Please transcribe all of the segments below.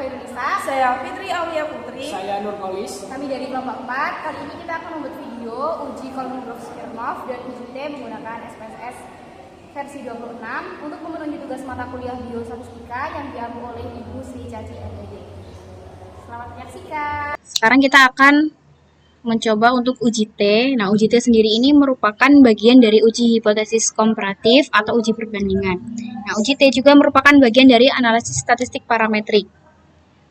Khairunisa. Saya Fitri Aulia Putri. Saya Nurkolis. Kami dari kelompok 4. Kali ini kita akan membuat video uji kolom huruf Smirnov dan uji T menggunakan SPSS versi 26 untuk memenuhi tugas mata kuliah Biostatistika yang diambil oleh Ibu Sri Caci MPD. Selamat menyaksikan. Sekarang kita akan mencoba untuk uji T. Nah, uji T sendiri ini merupakan bagian dari uji hipotesis komparatif atau uji perbandingan. Nah, uji T juga merupakan bagian dari analisis statistik parametrik.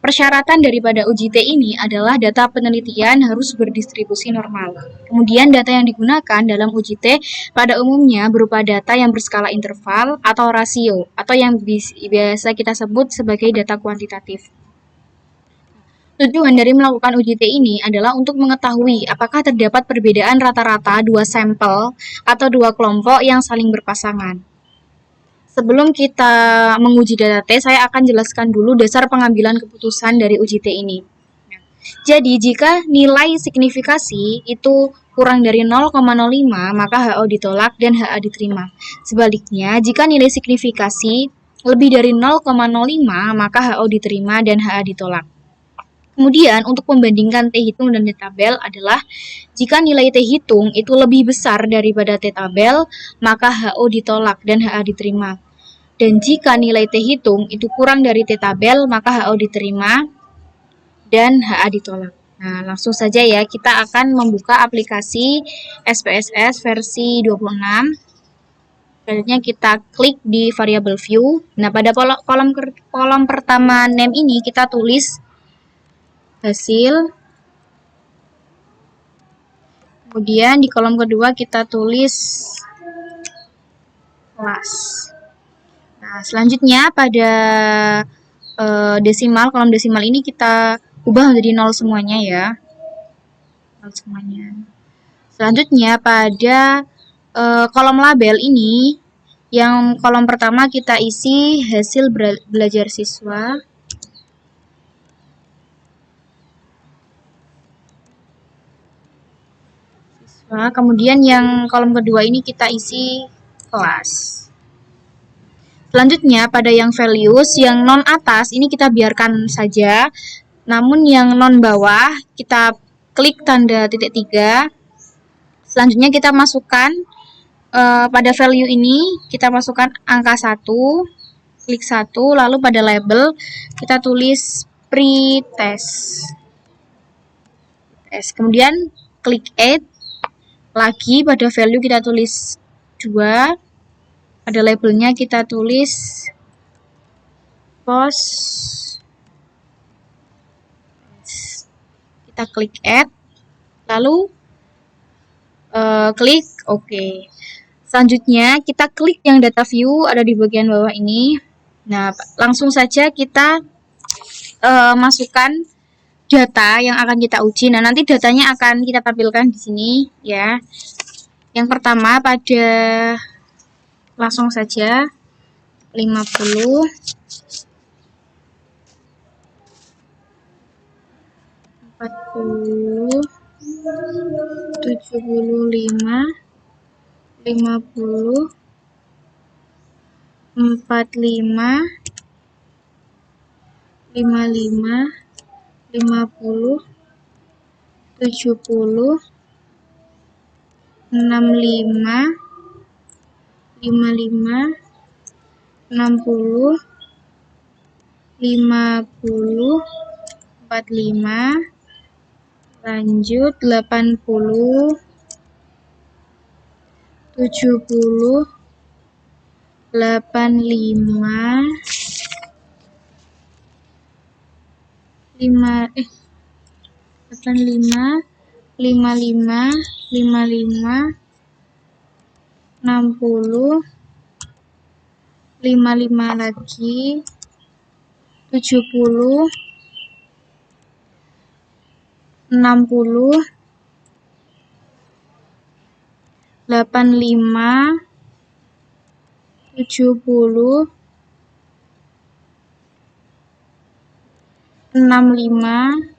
Persyaratan daripada uji T ini adalah data penelitian harus berdistribusi normal. Kemudian data yang digunakan dalam uji T pada umumnya berupa data yang berskala interval atau rasio, atau yang biasa kita sebut sebagai data kuantitatif. Tujuan dari melakukan uji T ini adalah untuk mengetahui apakah terdapat perbedaan rata-rata dua sampel atau dua kelompok yang saling berpasangan. Sebelum kita menguji data T, saya akan jelaskan dulu dasar pengambilan keputusan dari uji T ini. Jadi, jika nilai signifikasi itu kurang dari 0,05, maka HO ditolak dan HA diterima. Sebaliknya, jika nilai signifikasi lebih dari 0,05, maka HO diterima dan HA ditolak. Kemudian, untuk membandingkan T hitung dan T tabel adalah jika nilai T hitung itu lebih besar daripada T tabel, maka HO ditolak dan HA diterima. Dan jika nilai T hitung itu kurang dari T tabel, maka HO diterima dan HA ditolak. Nah, langsung saja ya, kita akan membuka aplikasi SPSS versi 26. Selanjutnya kita klik di variable view. Nah, pada kolom pertama name ini kita tulis hasil. Kemudian di kolom kedua kita tulis kelas. Nah, selanjutnya pada kolom desimal ini kita ubah menjadi 0 semuanya ya. 0 semuanya. Selanjutnya pada kolom label ini, yang kolom pertama kita isi hasil belajar siswa. Nah, kemudian yang kolom kedua ini kita isi kelas. Selanjutnya pada yang values, yang non atas ini kita biarkan saja. Namun yang non bawah kita klik tanda titik 3. Selanjutnya kita masukkan pada value ini kita masukkan angka 1, klik 1, lalu pada label kita tulis pretest. Kemudian klik add. Lagi pada value kita tulis 2, pada labelnya kita tulis post, kita klik add, lalu klik OK. Selanjutnya kita klik yang data view ada di bagian bawah ini. Nah, langsung saja kita masukkan data yang akan kita uji. Nah, nanti datanya akan kita tampilkan di sini ya. Yang pertama pada langsung saja 50, 40, 75, 50, 45, 55, 50, 70, 65, 55, 60, 50, 45, lanjut 80, 70, 85, 55, 55, 55, 60, 55 lagi, 70, 60, 85, 70, 65,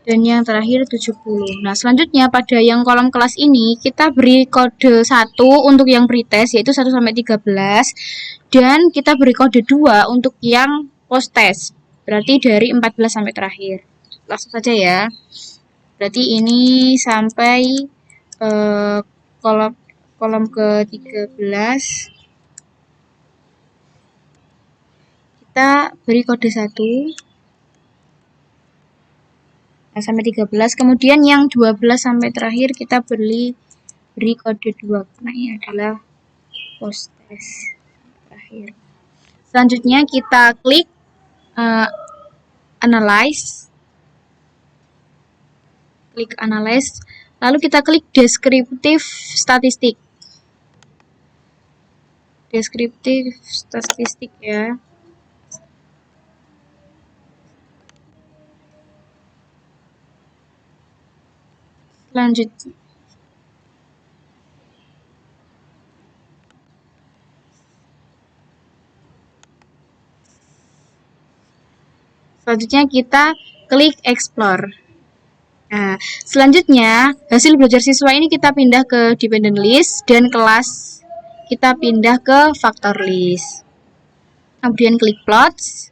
dan yang terakhir 70. Nah, selanjutnya pada yang kolom kelas ini kita beri kode 1 untuk yang pretest yaitu 1 sampai 13 dan kita beri kode 2 untuk yang post test. Berarti dari 14 sampai terakhir. Langsung saja ya. Berarti ini sampai kolom kolom ke-13. Kita beri kode 1. Nah, sampai 13. Kemudian yang 12 sampai terakhir kita beri kode 2. Nah, ini adalah post test terakhir. Selanjutnya kita klik analyze. Klik analyze. Lalu kita klik descriptive statistik. Descriptive statistik ya. Selanjutnya kita klik explore. Nah, selanjutnya hasil belajar siswa ini kita pindah ke dependent list dan kelas kita pindah ke factor list. Kemudian klik plots.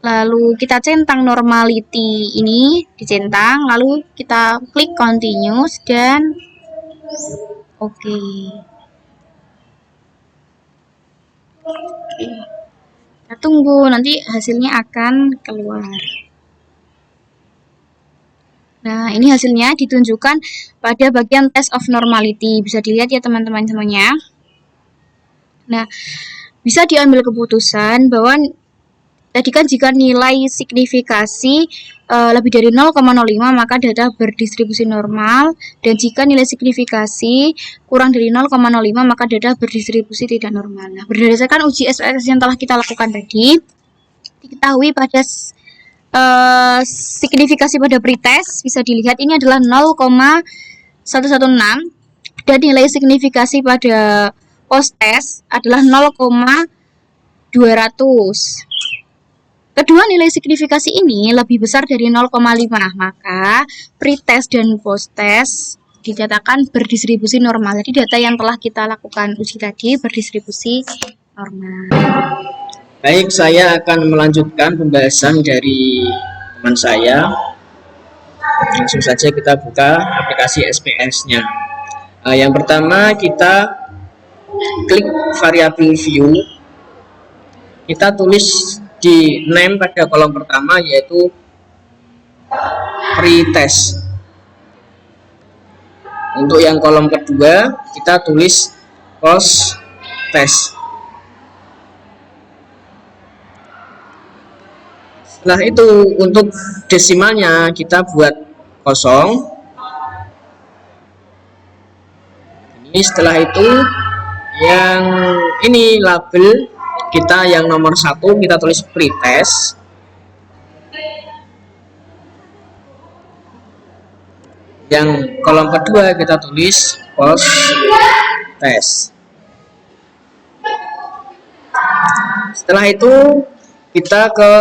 Lalu kita centang normality ini, dicentang, lalu kita klik continuous dan oke. Kita tunggu, nanti hasilnya akan keluar. Nah, ini hasilnya ditunjukkan pada bagian test of normality. Bisa dilihat ya teman-teman semuanya. Nah, bisa diambil keputusan bahwa tadi kan jika nilai signifikasi lebih dari 0,05 maka data berdistribusi normal, dan jika nilai signifikasi kurang dari 0,05 maka data berdistribusi tidak normal. Nah, berdasarkan uji SPSS yang telah kita lakukan tadi, diketahui pada signifikasi pada pretest bisa dilihat ini adalah 0,116 dan nilai signifikasi pada post test adalah 0,200. Kedua nilai signifikasi ini lebih besar dari 0,5, maka pretest dan post test dinyatakan berdistribusi normal. Jadi data yang telah kita lakukan uji tadi berdistribusi normal. Baik, saya akan melanjutkan pembahasan dari teman saya. Langsung saja kita buka aplikasi SPS-nya. Yang pertama kita klik variabel view. Kita tulis di name pada kolom pertama yaitu pretest. Untuk yang kolom kedua kita tulis post test. Setelah itu untuk desimalnya kita buat kosong. Ini setelah itu yang ini label kita yang nomor 1 kita tulis pretest. Yang kolom kedua kita tulis post test. Setelah itu kita ke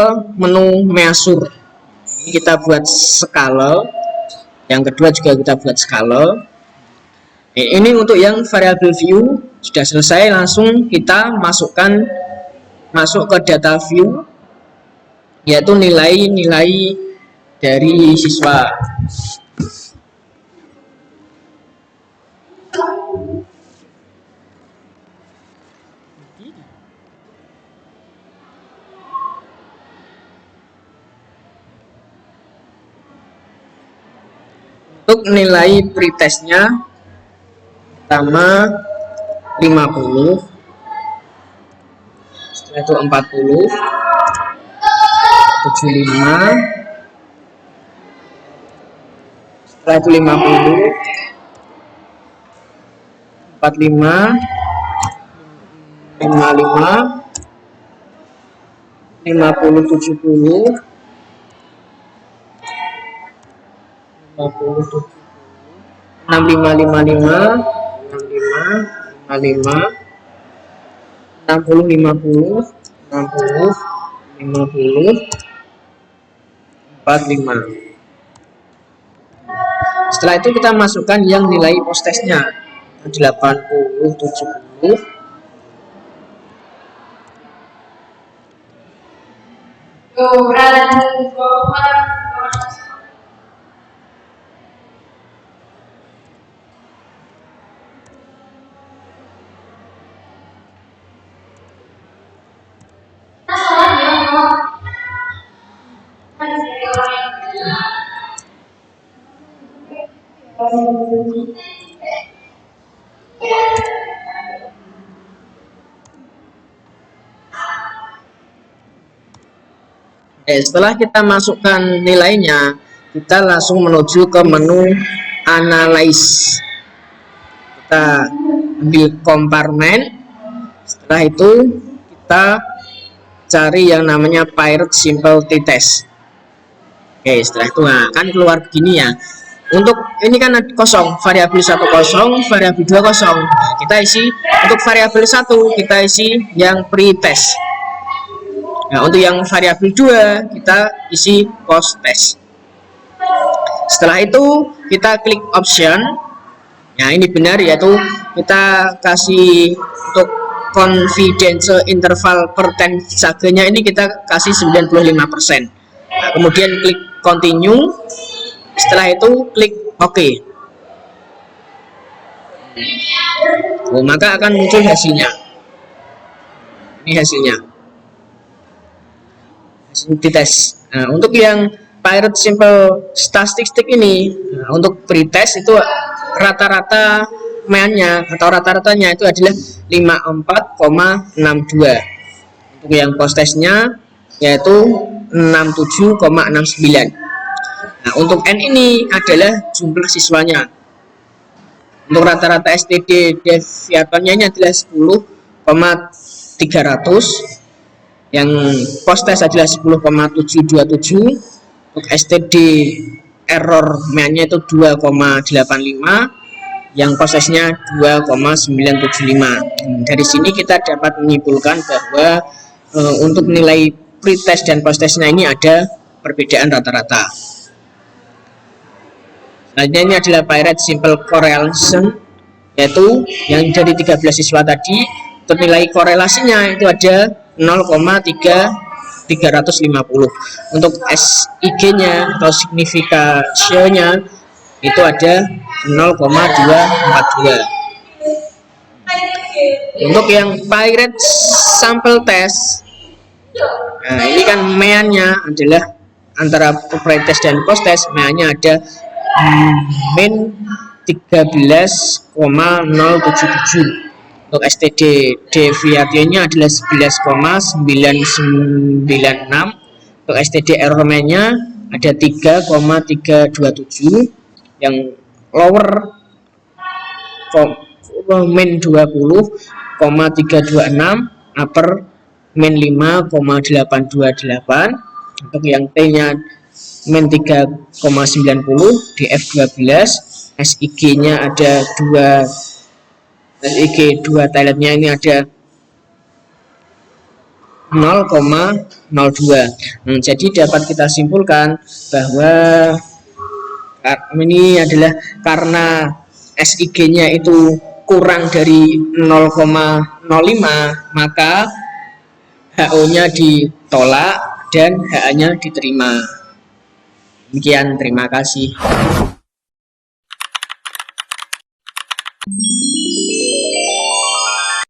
menu measure. Ini kita buat skala. Yang kedua juga kita buat skala. Ini untuk yang variable view sudah selesai, langsung kita masuk ke data view, yaitu nilai-nilai dari siswa. Untuk nilai pretestnya pertama 50, setelah itu 40, 75, setelah itu 50, 45, 55, 50, 70, 65, 55, 65, 60, 50, 60, 50, 45. Setelah itu kita masukkan yang nilai post testnya 80, 70, Setelah kita masukkan nilainya, kita langsung menuju ke menu analyze. Kita ambil komparmen. Setelah itu kita cari yang namanya Pirate Simple T-Test. Oke, setelah itu kan keluar begini ya. Untuk ini kan kosong, variabel 1 kosong, variabel 2 kosong. Nah, kita isi untuk variabel 1 kita isi yang pre-test. Nah, untuk yang variabel 2 kita isi post-test. Setelah itu kita klik option. Nah, ini benar, yaitu kita kasih untuk confidence interval percentage-nya ini kita kasih 95%. Nah, kemudian klik continue. Setelah itu klik OK. Maka akan muncul hasilnya. Ini hasilnya. Hasil tes. Nah, untuk yang Pirate Simple Statistic ini, untuk pretest itu rata-rata mainnya atau rata-ratanya itu adalah 54,62. Untuk yang post testnya yaitu 67,69. Nah, untuk N ini adalah jumlah siswanya. Untuk rata-rata STD deviatornya ini adalah 10,300. Yang post test adalah 10,727. Untuk STD error mainnya itu 2,85. Yang post testnya 2,975. Dari sini kita dapat menyimpulkan bahwa untuk nilai pretest dan post testnya ini ada perbedaan rata-rata. Selanjutnya ini adalah Pirate Simple Correlation, yaitu yang dari 13 siswa tadi, untuk nilai korelasinya itu ada 0,350. Untuk SIG-nya atau signification-nya itu ada 0,242. Untuk yang Pirate Sample Test, nah ini kan mean-nya adalah antara pre-test dan post-test, mean-nya ada min 13,077. Untuk STD deviationnya adalah 11,996. Untuk STD error nya ada 3,327. Yang lower min 20,326, upper min 5,828. Untuk yang T-nya min 3,90, DF12, SIG-nya ada 2, SIG 2 toiletnya ini ada 0,02. Jadi dapat kita simpulkan bahwa ini adalah karena SIG-nya itu kurang dari 0,05, maka HO-nya ditolak dan HA-nya diterima. Demikian, terima kasih.